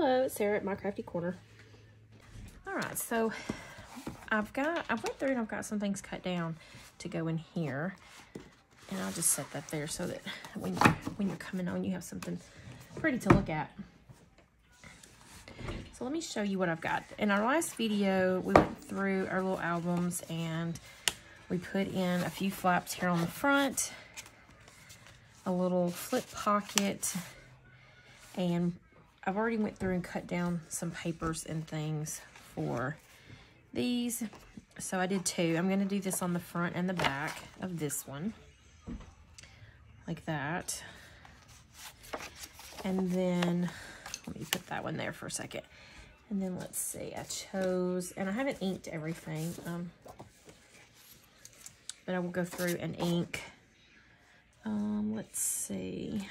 Hello, it's Sarah at My Crafty Corner. Alright, so I went through and I've got some things cut down to go in here. And I'll just set that there so that when you're coming on, you have something pretty to look at. So let me show you what I've got. In our last video, we went through our little albums and we put in a few flaps here on the front, a little flip pocket, and I've already went through and cut down some papers and things for these. So I did two. I'm going to do this on the front and the back of this one, like that. And then, let me put that one there for a second. And then let's see, I chose, and I haven't inked everything, but I will go through and ink. Let's see.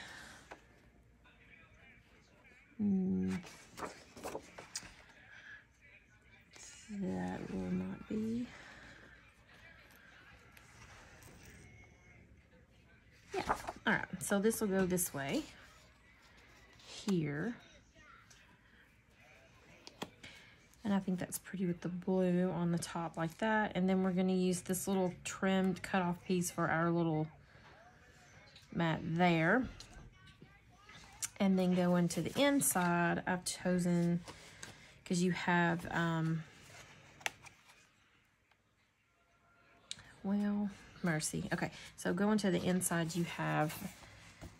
That will not be. Yeah, all right, so this will go this way here. And I think that's pretty with the blue on the top like that. And then we're gonna use this little trimmed cut off piece for our little mat there. And then go into the inside, I've chosen, because you have, well, mercy. Okay, so go into the inside, you have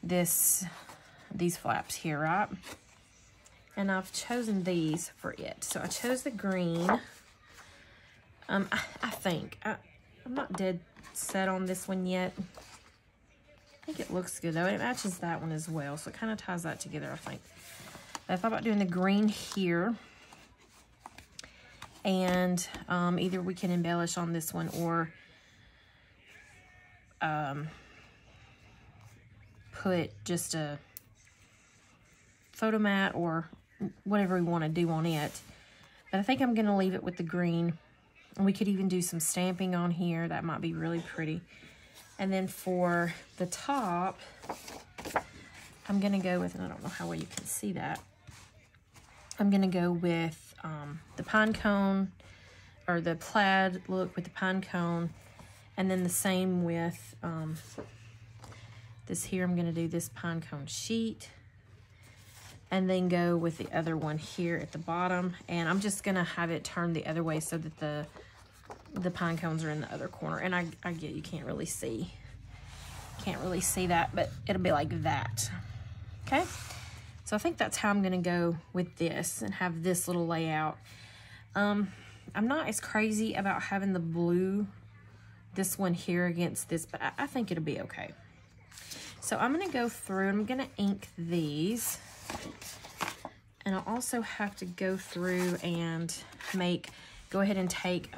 these flaps here, right? And I've chosen these for it. So I chose the green. I think, I'm not dead set on this one yet. I think it looks good though. It matches that one as well, so it kind of ties that together, I think. But I thought about doing the green here. And either we can embellish on this one or put just a photo mat or whatever we want to do on it. But I think I'm going to leave it with the green. And we could even do some stamping on here. That might be really pretty. And then for the top, I'm going to go with, and I don't know how well you can see that, I'm going to go with the pine cone, or the plaid look with the pine cone. And then the same with this here. I'm going to do this pine cone sheet. And then go with the other one here at the bottom. And I'm just going to have it turned the other way so that the pine cones are in the other corner. And I get you can't really see that, but it'll be like that. Okay, so I think that's how I'm gonna go with this and have this little layout. I'm not as crazy about having the blue, this one here against this, but I think it'll be okay. So I'm gonna go through, I'm gonna ink these, and I'll also have to go through and go ahead and take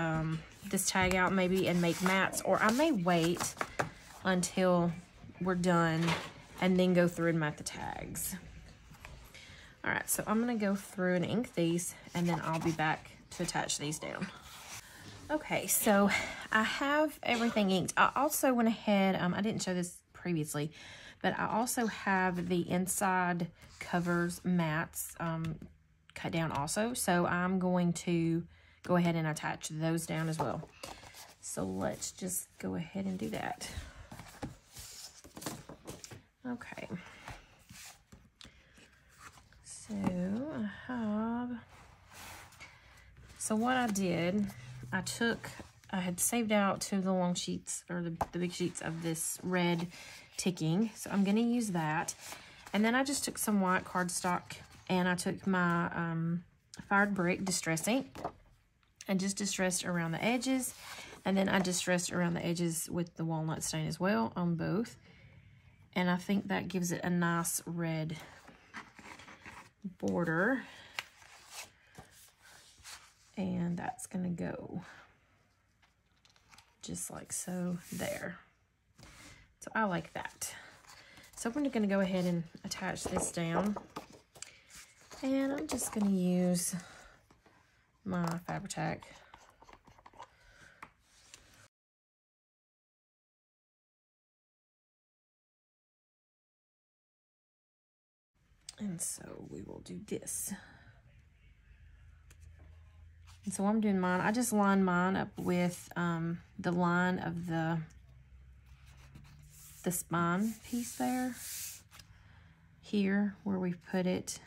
this tag out maybe and make mats, or I may wait until we're done and then go through and mat the tags. All right, so I'm gonna go through and ink these, and then I'll be back to attach these down. Okay, so I have everything inked. I also went ahead, I didn't show this previously, but I also have the inside covers mats cut down also. So I'm going to go ahead and attach those down as well. So let's just go ahead and do that. Okay. So so what I did, I had saved out two of the long sheets, or the big sheets of this red ticking. So I'm gonna use that. And then I just took some white cardstock and I took my fired brick distress ink and just distressed around the edges. And then I distressed around the edges with the walnut stain as well on both. And I think that gives it a nice red border. And that's gonna go just like so there. So I like that. So I'm gonna go ahead and attach this down. And I'm just gonna use my Fabri-Tac. And so we will do this. And so I'm doing mine. I just line mine up with the line of the spine piece there, here where we've put it,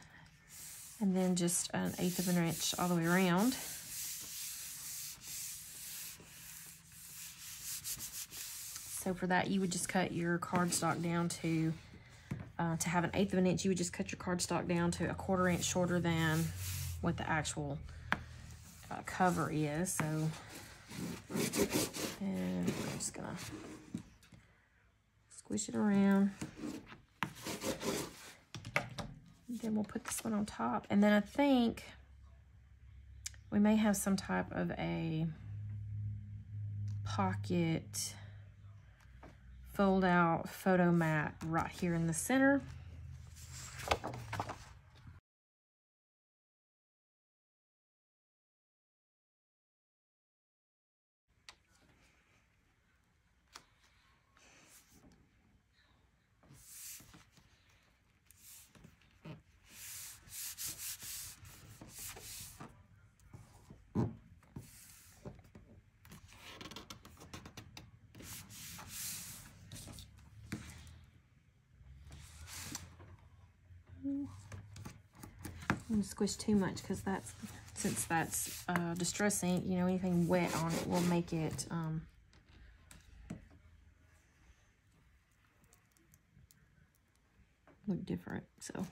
and then just 1/8 of an inch all the way around. So for that, you would just cut your cardstock down to have 1/8 of an inch, you would just cut your cardstock down to 1/4 inch shorter than what the actual cover is. So, and I'm just gonna squish it around. And then we'll put this one on top. And then I think we may have some type of a pocket fold out photo mat right here in the center. I don't squish too much because since that's distress ink, you know, anything wet on it will make it look different. So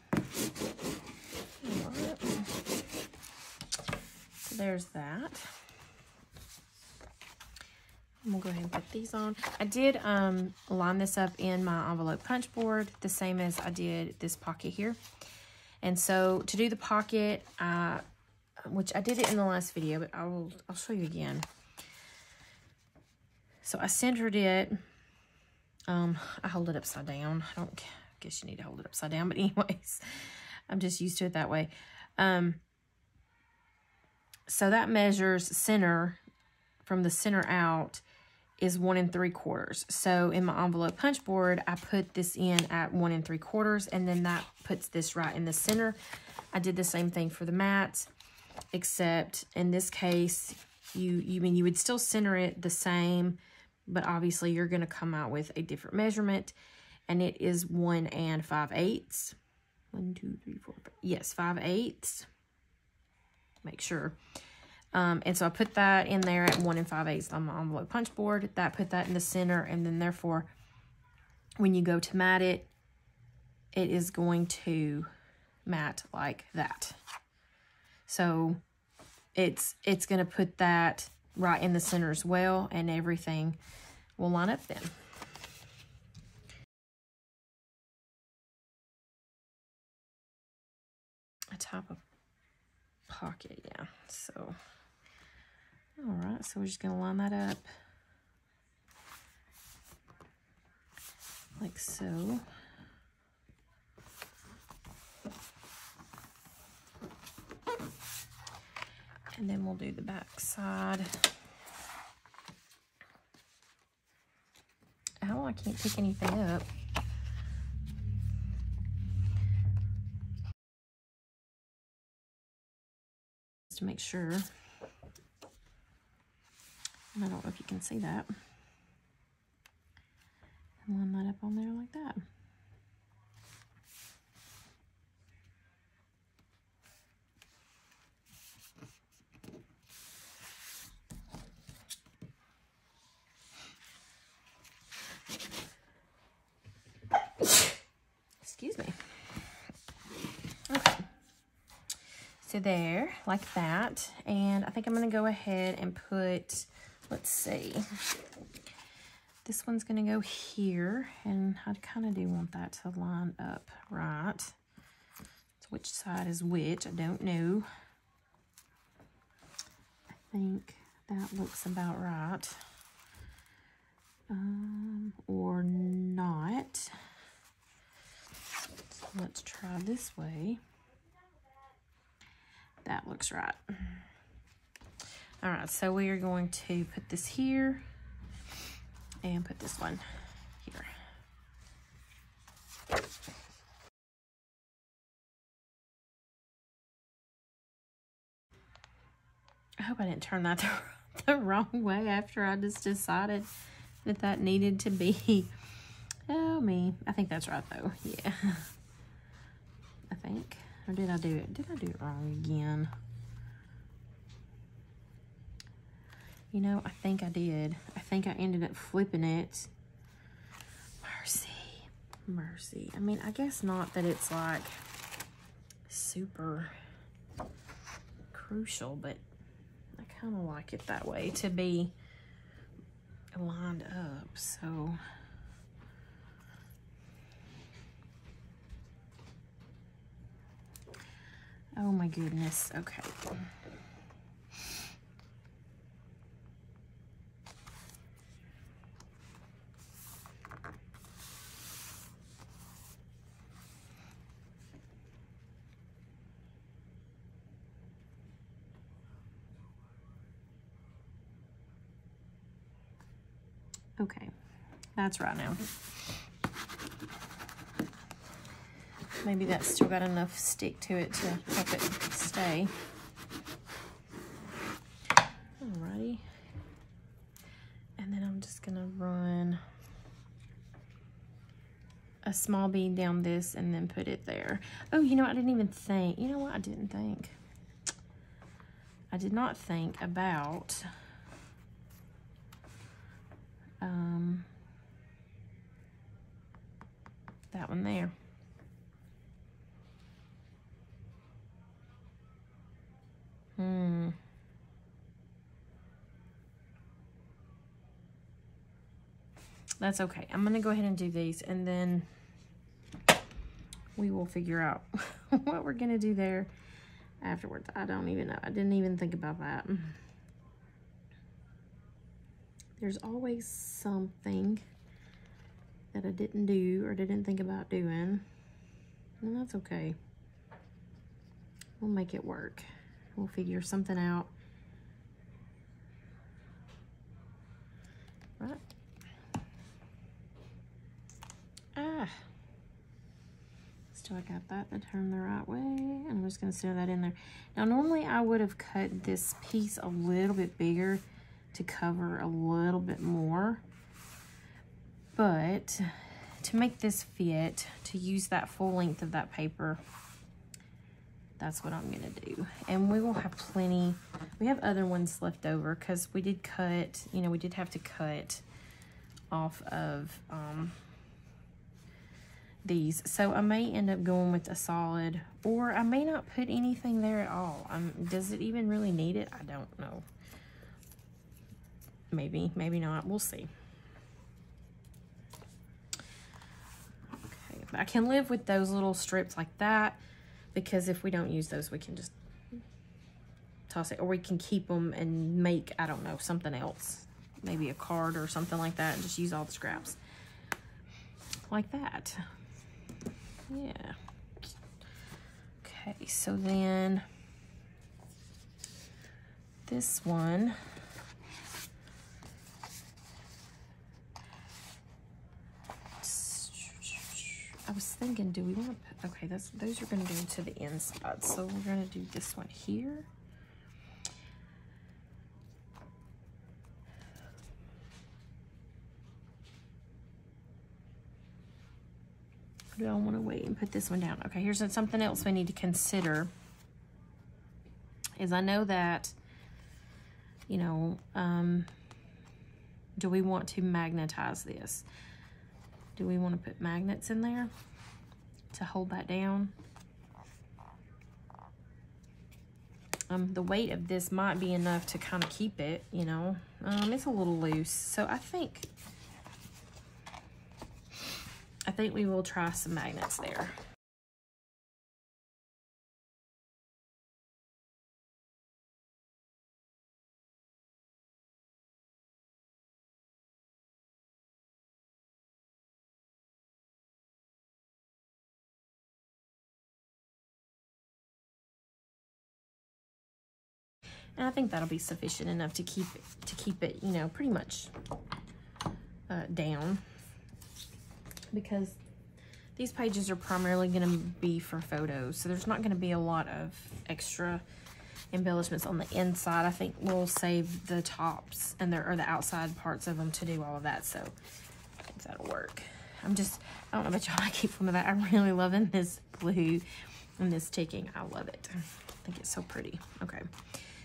there's that. And we'll go ahead and put these on. I did line this up in my envelope punch board, the same as I did this pocket here. And so to do the pocket, which I did it in the last video, but I'll show you again. So I centered it. I hold it upside down. I guess you need to hold it upside down, but anyways, I'm just used to it that way. So that measures center, from the center out is 1 3/4. So in my envelope punch board, I put this in at 1 3/4, and then that puts this right in the center. I did the same thing for the mats, except in this case, you would still center it the same, but obviously you're going to come out with a different measurement, and it is 1 5/8. 1, 2, 3, 4, 5. Yes, 5/8. Make sure. And so I put that in there at 1 5/8 on my envelope punch board. That put that in the center, and then therefore, when you go to mat it, it is going to mat like that. So it's going to put that right in the center as well, and everything will line up then. A type of pocket, yeah. So. All right, so we're just going to line that up like so. And then we'll do the back side. Oh, I can't pick anything up. Just to make sure. I don't know if you can see that. And line that up on there like that. Excuse me. Okay. So there, like that. And I think I'm going to go ahead and put, let's see, this one's going to go here, and I kind of do want that to line up right. So which side is which, I don't know. I think that looks about right. Or not. So let's try this way. That looks right. All right, so we are going to put this here and put this one here. I hope I didn't turn that the wrong way after I just decided that that needed to be. Oh, me. I think that's right, though. Yeah. I think. Or did I do it? Did I do it wrong again? You know, I think I did. I think I ended up flipping it. Mercy. Mercy. I mean, I guess not that it's like super crucial, but I kind of like it that way to be lined up. So oh my goodness. Okay. Okay, that's right now. Maybe that's still got enough stick to it to help it stay. Alrighty. And then I'm just gonna run a small bead down this and then put it there. Oh, you know, I didn't even think. You know what? I didn't think. I did not think about that one there. That's okay. I'm gonna go ahead and do these, and then we will figure out what we're gonna do there afterwards. I don't even know. I didn't even think about that. There's always something that I didn't do or didn't think about doing, and that's okay. We'll make it work. We'll figure something out. Right. Still I got that to turn the right way. And I'm just gonna sew that in there. Now normally I would have cut this piece a little bit bigger to cover a little bit more. But to make this fit, to use that full length of that paper, that's what I'm gonna do. And we will have plenty. We have other ones left over because we did cut, you know, we did have to cut off of these. So I may end up going with a solid, or I may not put anything there at all. Does it even really need it? I don't know. Maybe, maybe not. We'll see. Okay, I can live with those little strips like that, because if we don't use those, we can just toss it, or we can keep them and make, I don't know, something else. Maybe a card or something like that, and just use all the scraps like that. Yeah. Okay, so then this one, I was thinking, do we want to put, okay, those are going to go to the inside, so we're going to do this one here. Do I want to wait and put this one down? Okay, here's something else we need to consider. Is I know that, you know, do we want to magnetize this? Do we want to put magnets in there to hold that down? The weight of this might be enough to kind of keep it, you know. It's a little loose, so I think we will try some magnets there. And I think that'll be sufficient enough to keep it, you know, pretty much down, because these pages are primarily going to be for photos, so there's not going to be a lot of extra embellishments on the inside. I think we'll save the tops and or the outside parts of them to do all of that. So I think that'll work. I don't know about y'all, I keep looking at that. I'm really loving this blue and this ticking. I love it. I think it's so pretty. Okay,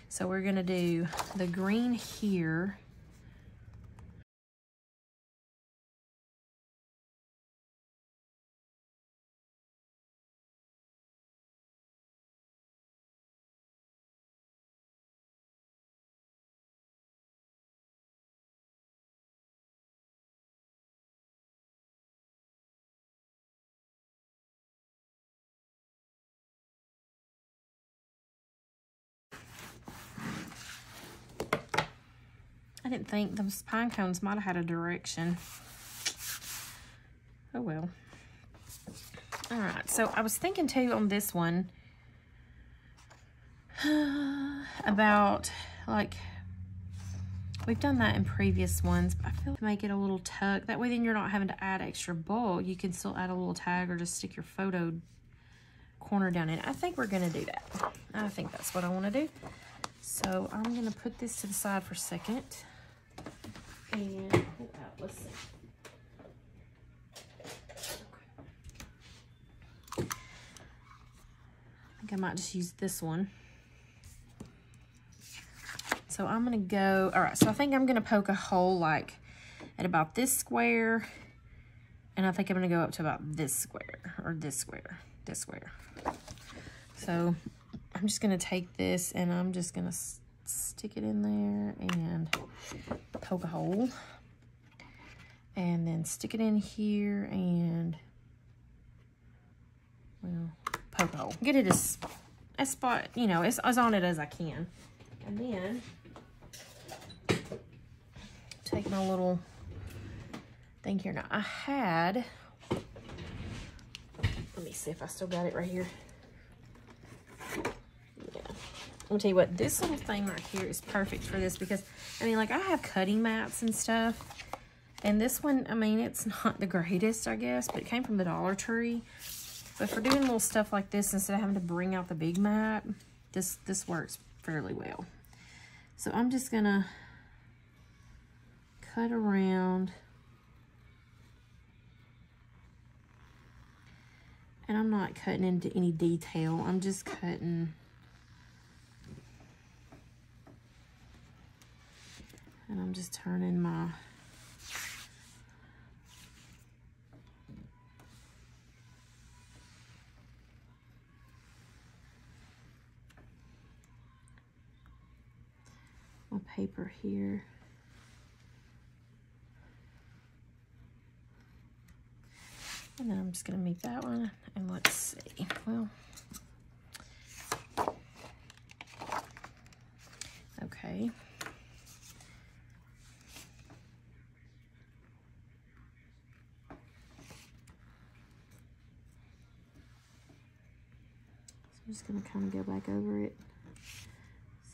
so we're gonna do the green here. I didn't think those pine cones might have had a direction. Oh well. All right, so I was thinking too on this one about, like, we've done that in previous ones, but I feel like make it a little tuck. That way then you're not having to add extra bulk. You can still add a little tag or just stick your photo corner down in. I think we're gonna do that. I think that's what I wanna do. So I'm gonna put this to the side for a second. And pull out, let's see. Okay. I think I might just use this one. So I'm gonna go, all right, so I think I'm gonna poke a hole like at about this square, and I think I'm gonna go up to about this square, or this square, this square. So I'm just gonna take this and I'm just gonna stick it in there and poke a hole, and then stick it in here and, well, poke a hole. Get it as spot, you know, as on it as I can. And then take my little thing here. Now I had, let me see if I still got it right here. I'll tell you what, this little thing right here is perfect for this because, I mean, like, I have cutting mats and stuff, and this one, I mean, it's not the greatest, I guess, but it came from the Dollar Tree. But for doing little stuff like this, instead of having to bring out the big mat, this works fairly well. So I'm just gonna cut around, and I'm not cutting into any detail. I'm just cutting. And I'm just turning my paper here. And then I'm just gonna make that one, and let's see. Well, okay. I'm just going to kind of go back over it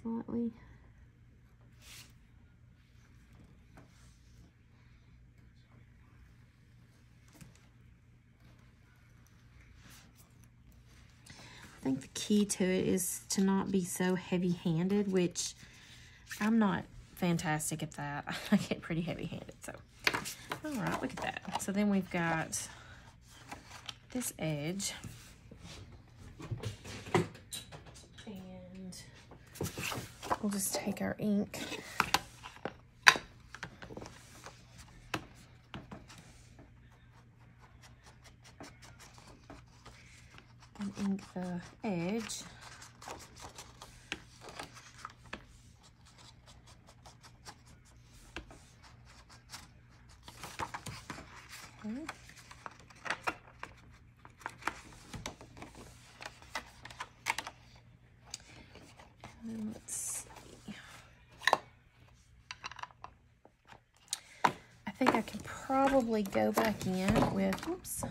slightly. I think the key to it is to not be so heavy-handed, which I'm not fantastic at that. I get pretty heavy-handed, so. All right, look at that. So then we've got this edge. We'll just take our ink and ink the edge. Okay. And let's see. I think I could probably go back in with, oops.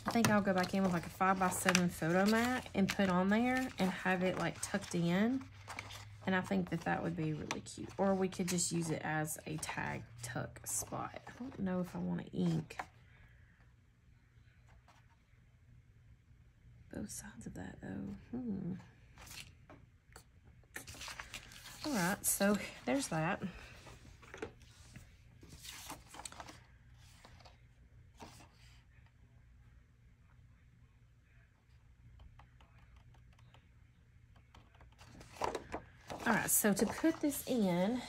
I think I'll go back in with like a 5x7 photo mat and put on there and have it like tucked in. And I think that that would be really cute. Or we could just use it as a tag tuck spot. I don't know if I want to ink both sides of that though. All right, so there's that. All right, so to put this in,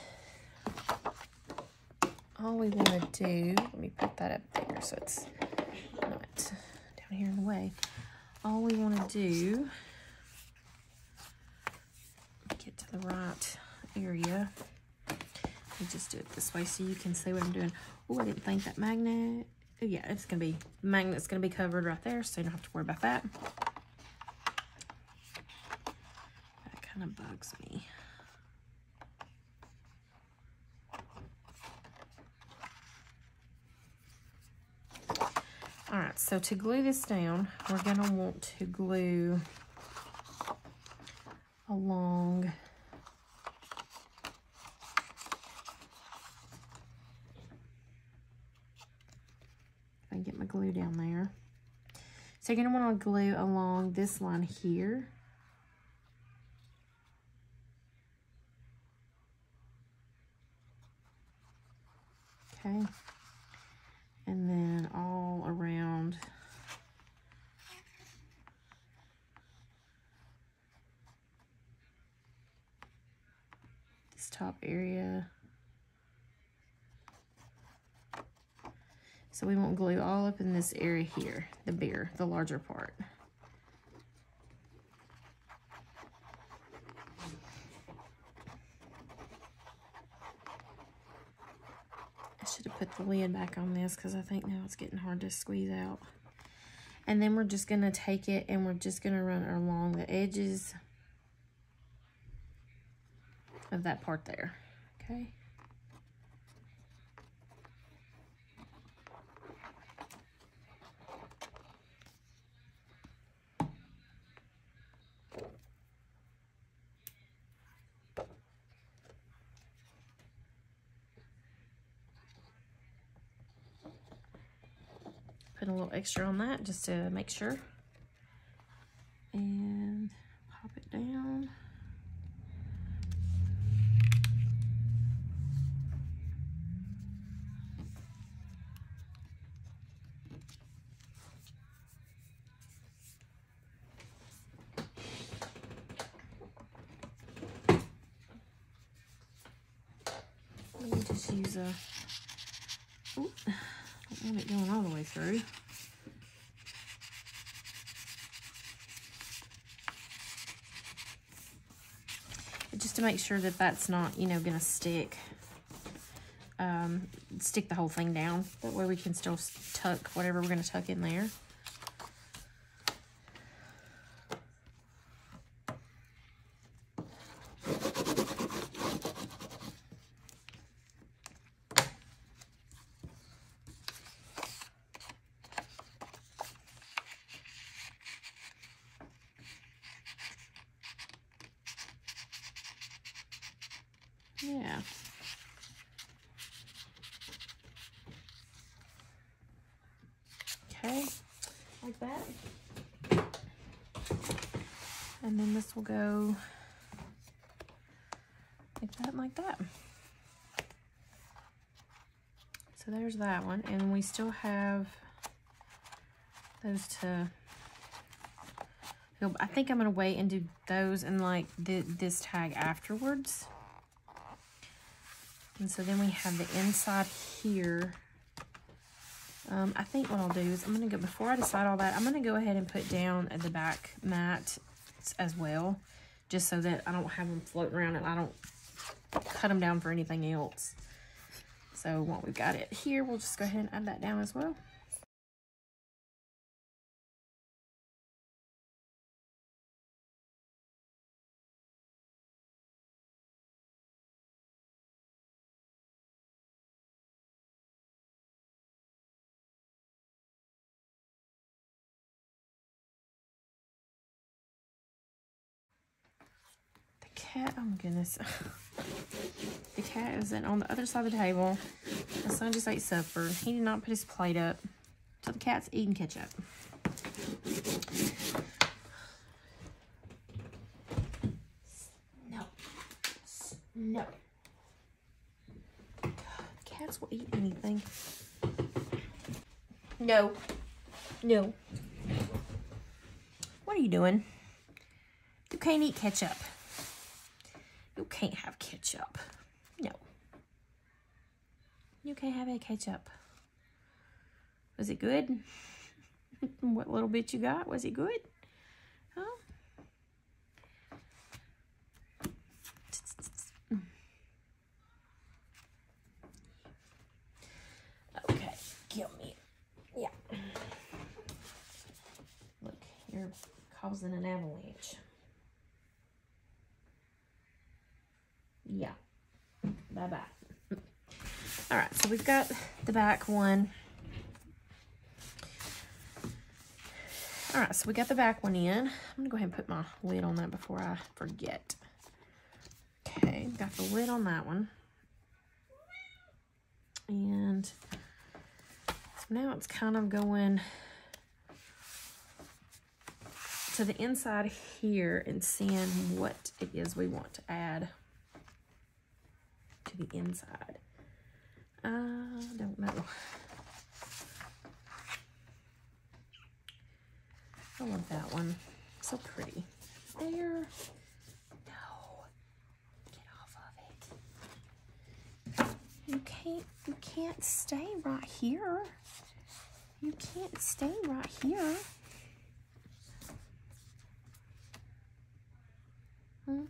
all we want to do, let me put that up there so it's not down here in the way. All we want to do, get to the right area. We just do it this way so you can see what I'm doing. Oh, I didn't think that magnet. Oh yeah, it's gonna be, the magnet's gonna be covered right there, so you don't have to worry about that. That kind of bugs me. All right, so to glue this down, we're gonna want to glue along if I can get my glue down there. So you're gonna wanna glue along this line here. Okay. And then all around this top area. So we want glue all up in this area here, the larger part. I should have put the lid back on this because I think now it's getting hard to squeeze out. And then we're just going to take it and we're just going to run along the edges of that part there, okay? Put a little extra on that just to make sure. And pop it down. Let me just use a, ooh, don't want it going all the way through. Just to make sure that that's not, you know, gonna stick the whole thing down. That way we can still tuck whatever we're gonna tuck in there. Yeah. Okay, like that. And then this will go like that and like that. So there's that one. And we still have those to, I think I'm gonna wait and do those and like this tag afterwards. And so then we have the inside here. I think what I'll do is I'm gonna go, before I decide all that, I'm gonna go ahead and put down at the back mat as well, just so that I don't have them floating around and I don't cut them down for anything else. So while we've got it here, we'll just go ahead and add that down as well. cat, oh my goodness. The cat is on the other side of the table. My son just ate supper. He did not put his plate up. So the cat's eating ketchup. No. No. God, cats will eat anything. No. No. What are you doing? You can't eat ketchup. You can't have ketchup. No. You can't have that ketchup. Was it good? What little bit you got? Was it good? Huh? Okay, give me. Yeah. Look, you're causing an avalanche. Yeah. Bye-bye. All right, so we've got the back one. All right, so we got the back one in. I'm gonna go ahead and put my lid on that before I forget. Okay, got the lid on that one. And so now it's kind of going to the inside here and seeing what it is we want to add to the inside. I don't know. I love that one. So pretty. There. No. Get off of it. You can't stay right here. You can't stay right here. Hmm?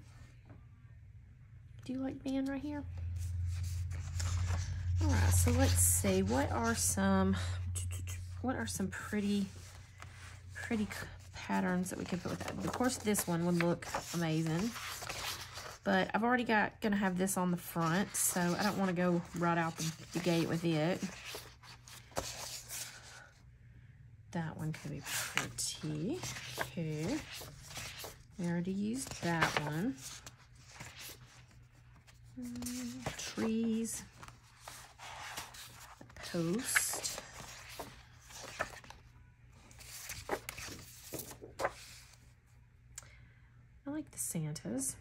Do you like being right here? All right, so let's see. What are some pretty patterns that we can put with that? Of course, this one would look amazing, but I've already gonna have this on the front, so I don't want to go right out the gate with it. That one could be pretty. Okay, we already used that one. Trees. Post. I like the Santas.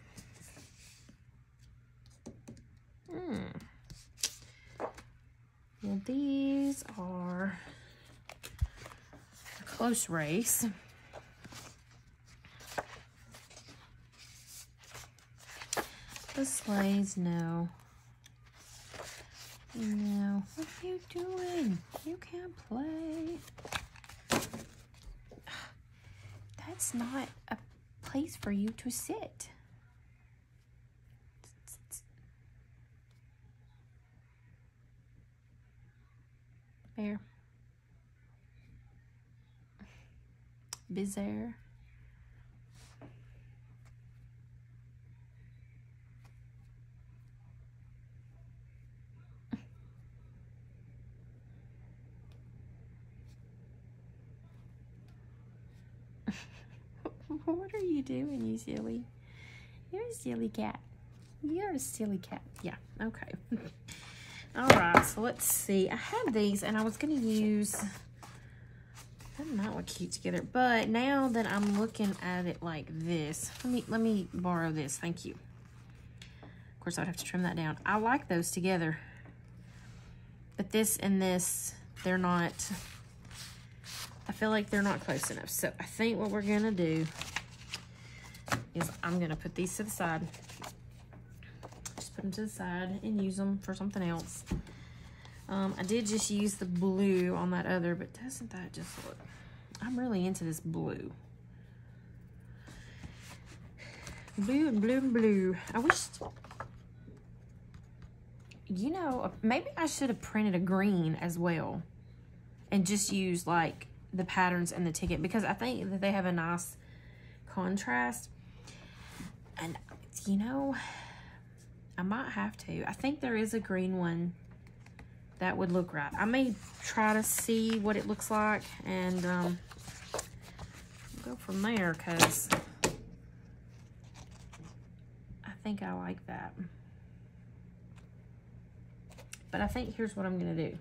Well, these are a close race. The sleighs, no. No. What are you doing? You can't play. That's not a place for you to sit. Bear. Bizarre. What are you doing, you silly? You're a silly cat. You're a silly cat. Yeah, okay. All right, so let's see. I had these, and I was going to use... That might look cute together, but now that I'm looking at it like this... Let me borrow this. Thank you. Of course, I'd have to trim that down. I like those together. But this and this, they're not... I feel like they're not close enough. So I think what we're going to do is I'm going to put these to the side. Just put them to the side and use them for something else. I did just use the blue on that other, but doesn't that just look... I'm really into this blue. Blue and blue and blue. I wish... You know, maybe I should have printed a green as well. And just used, like, the patterns and the ticket. Because I think that they have a nice contrast. And, you know, I might have to. I think there is a green one that would look right. I may try to see what it looks like and go from there, because I think I like that. But I think here's what I'm gonna do.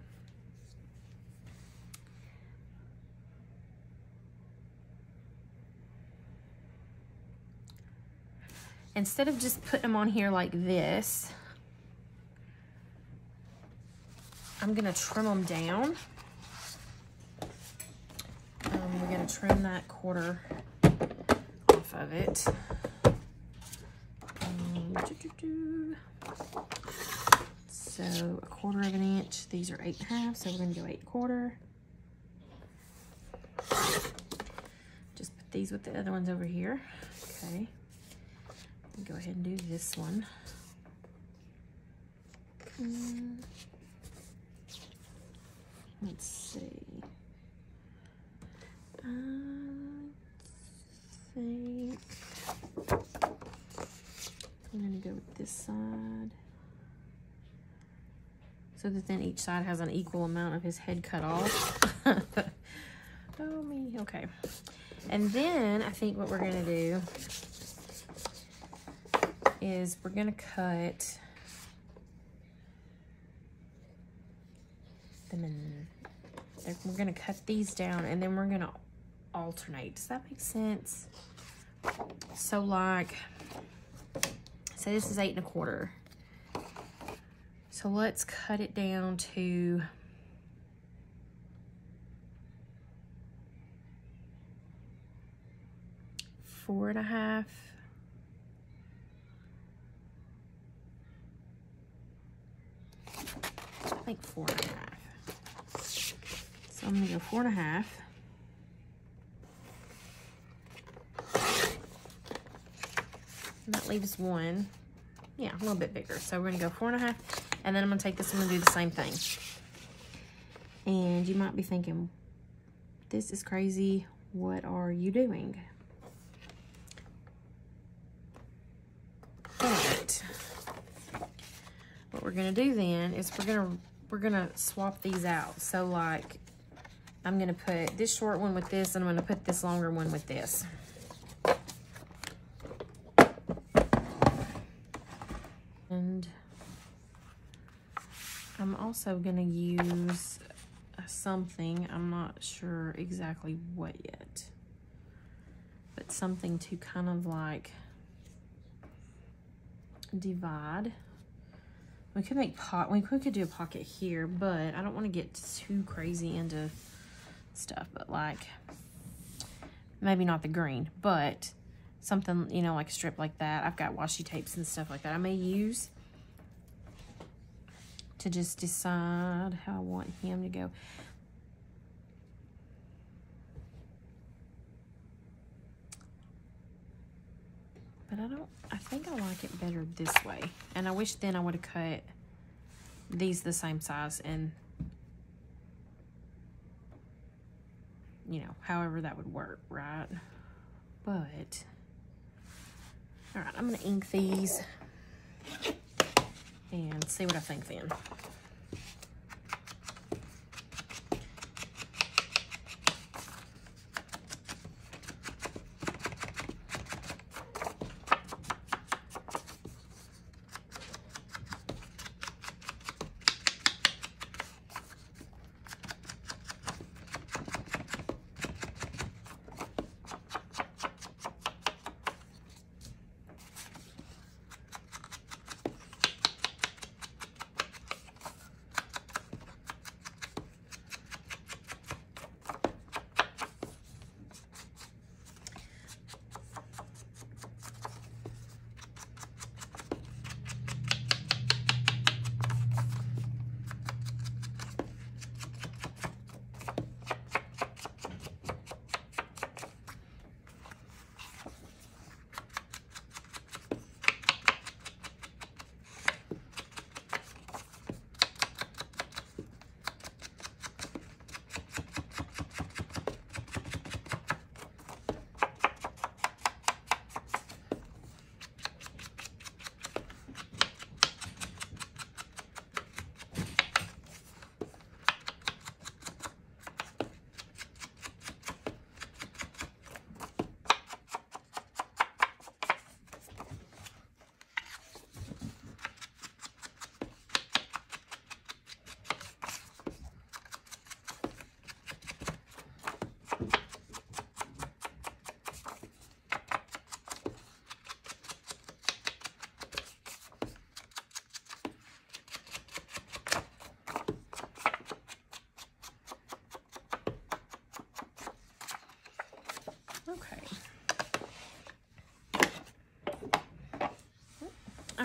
Instead of just putting them on here like this, I'm gonna trim them down. We're gonna trim that quarter off of it. So 1/4 of an inch. These are 8 1/2, so we're gonna go 8 1/4. Just put these with the other ones over here. Okay. Go ahead and do this one. Let's see. I think I'm gonna go with this side, so that then each side has an equal amount of his head cut off. Oh me, okay. And then I think what we're gonna do is we're gonna cut them in. We're gonna cut these down, and then we're gonna alternate. Does that make sense? So like, say this is 8 1/4. So let's cut it down to 4 1/2. I think 4 1/2. So I'm gonna go 4 1/2. And that leaves one, yeah, a little bit bigger. So we're gonna go 4 1/2, and then I'm gonna take this one and do the same thing. And you might be thinking, this is crazy. What are you doing? But what we're gonna do then is we're gonna swap these out. So like, I'm gonna put this short one with this, and I'm gonna put this longer one with this. And I'm also gonna use something, I'm not sure exactly what yet, but something to kind of like divide. We could make we could do a pocket here, but I don't want to get too crazy into stuff. But like, maybe not the green, but something, you know, like a strip like that. I've got washi tapes and stuff like that I may use to just decide how I want him to go. But I think I like it better this way. And I wish then I would have cut these the same size, and, you know, however that would work, right? But, all right, I'm gonna ink these and see what I think then.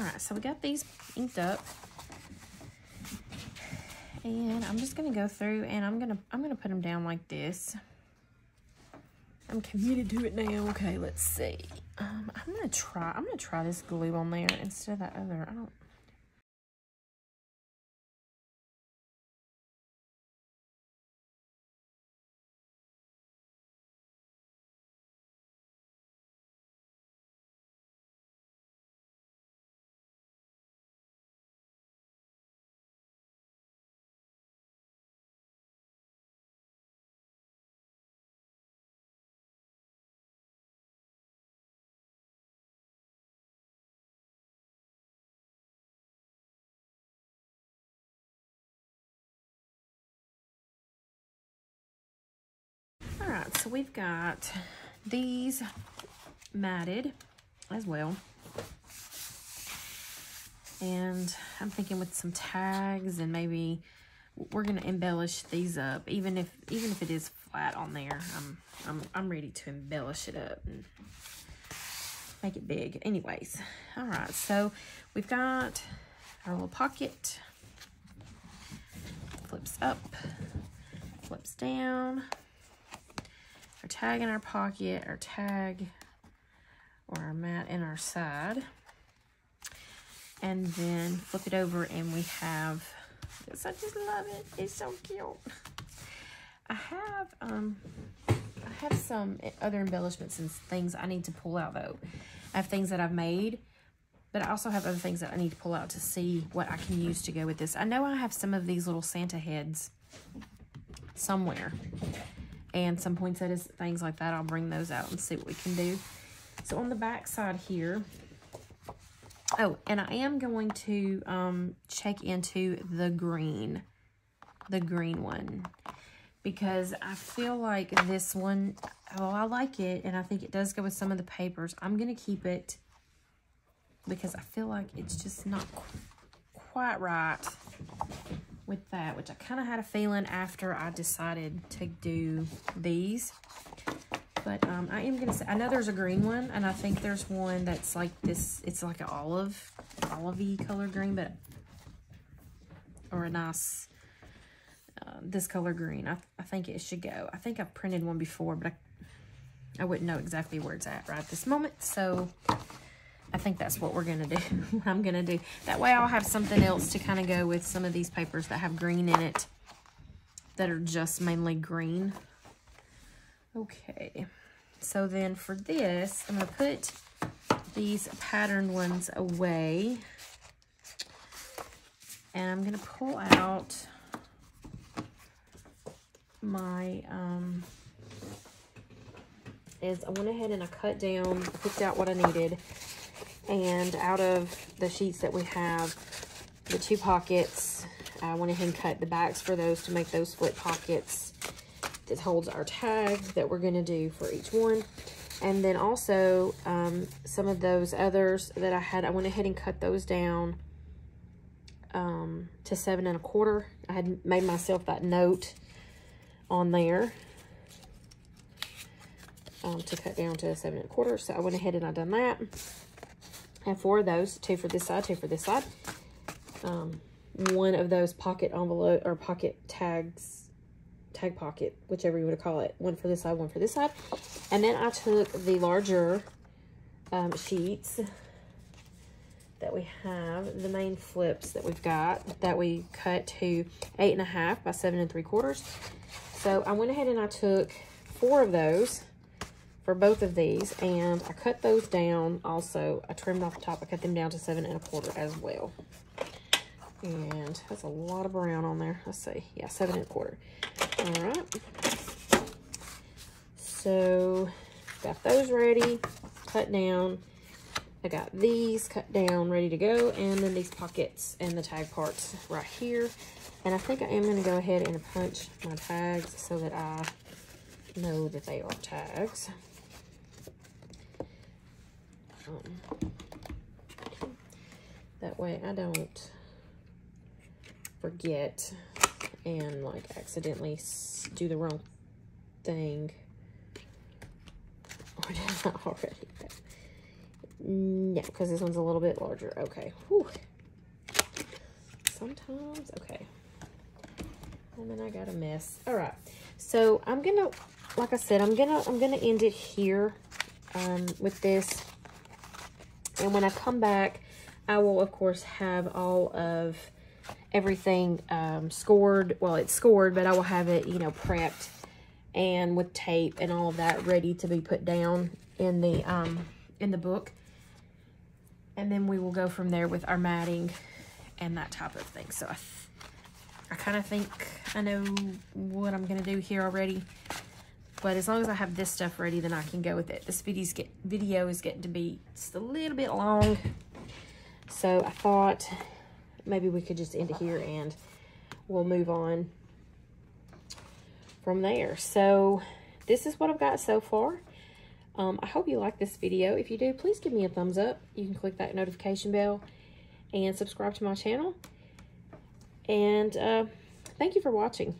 right, so we got these inked up. And I'm just gonna go through and I'm gonna put them down like this. I'm committed to it now. Okay, let's see. I'm gonna try this glue on there instead of that other. All right, so we've got these matted as well. And I'm thinking with some tags, and maybe we're gonna embellish these up. Even if it is flat on there, I'm ready to embellish it up and make it big. Anyways, all right, so we've got our little pocket. Flips up, flips down. Our tag in our pocket, our tag or our mat in our side. And then flip it over and we have this. I just love it. It's so cute. I have some other embellishments and things I need to pull out though. I have things that I've made, but I also have other things that I need to pull out to see what I can use to go with this. I know I have some of these little Santa heads somewhere. And some poinsettias, things like that. I'll bring those out and see what we can do. So on the back side here, oh, and I am going to check into the green one, because I feel like this one, oh, I like it, and I think it does go with some of the papers. I'm gonna keep it because I feel like it's just not quite right with that, which I kind of had a feeling after I decided to do these. But I am gonna say, I know there's a green one, and I think there's one that's like this. It's like an olivey color green, but or a nice this color green. I think it should go. I think I've printed one before, but I wouldn't know exactly where it's at right this moment. So I think that's what we're gonna do. I'm gonna do that way. I'll have something else to kind of go with some of these papers that have green in it, that are just mainly green. Okay, so then for this, I'm gonna put these patterned ones away, and I'm gonna pull out my I went ahead and I cut down, picked out what I needed. And out of the sheets that we have, the 2 pockets, I went ahead and cut the backs for those to make those split pockets that holds our tag that we're going to do for each one. And then also some of those others that I had, I went ahead and cut those down to 7 1/4. I had made myself that note on there to cut down to 7 1/4. So I went ahead and I done that. I have 4 of those, 2 for this side, 2 for this side. One of those pocket envelope or pocket tags, tag pocket, whichever you want to call it. One for this side, one for this side. And then I took the larger sheets that we have, the main flips that we've got, that we cut to 8 1/2 by 7 3/4. So I went ahead and I took 4 of those for both of these, and I cut those down also. I trimmed off the top. I cut them down to 7 1/4 as well. And that's a lot of brown on there. Let's see. Yeah, 7 1/4. All right. So got those ready, cut down. I got these cut down, ready to go, and then these pockets and the tag parts right here. And I think I am going to go ahead and punch my tags so that I know that they are tags. That way I don't forget and like accidentally do the wrong thing. Or did I already? No, because this one's a little bit larger. Okay. Whew. Sometimes, okay. And then I got a mess. All right. So I'm gonna, like I said, I'm gonna end it here with this. And when I come back, I will of course have all of everything scored. Well, it's scored, but I will have it, you know, prepped and with tape and all of that ready to be put down in the book. And then we will go from there with our matting and that type of thing. So I kind of think I know what I'm going to do here already. But as long as I have this stuff ready, then I can go with it. This video is getting to be just a little bit long. So I thought maybe we could just end it here and we'll move on from there. So this is what I've got so far. I hope you like this video. If you do, please give me a thumbs up. You can click that notification bell and subscribe to my channel. And thank you for watching.